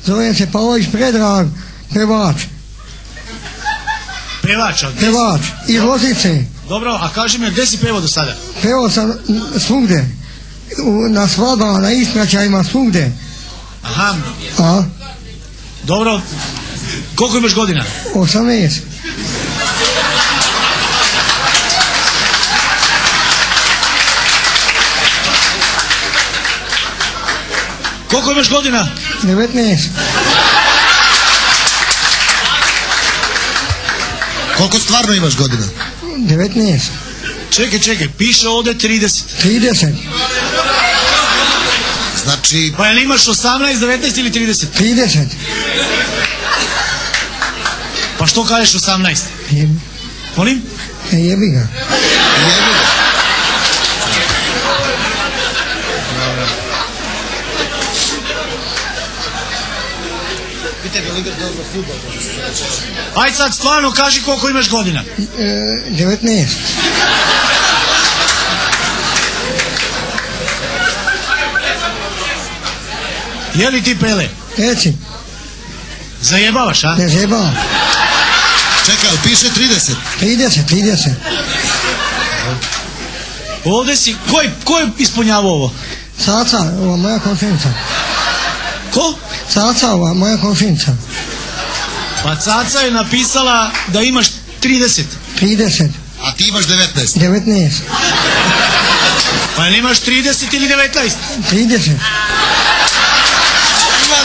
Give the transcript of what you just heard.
Zovem se Pavlović Predrag, pevač. Pevač? Pevač, iz Lozice. Dobro, a kaži mi, gdje si pevao do sada? Pevao sam svugde. Na svadbama, na ispraćajima, svugde. Aha. A? Dobro, koliko imaš godina? 18. Koliko imaš godina? 19. Koliko stvarno imaš godina? 19. Čekaj, piše ovdje 30. 30. Znači... Pa jel imaš 18, 19 ili 30? 30. Pa što kažeš 18? Jebi. Molim? Jebi ga. Ajde sad stvarno kaži koliko imaš godina. 19. Je li ti Pele? Reci. Zajebavaš, a? Ne zajebavam. Čekaj, piše 30. 30. Ovdje si, ko je ispunjavao ovo? Caca, ova moja komšinica. Ko? Caca, ova moja komšinica. Pa Caca je napisala da imaš 30. 30. A ti imaš 19. 19. Pa jel imaš 30 ili 19? 30. Ima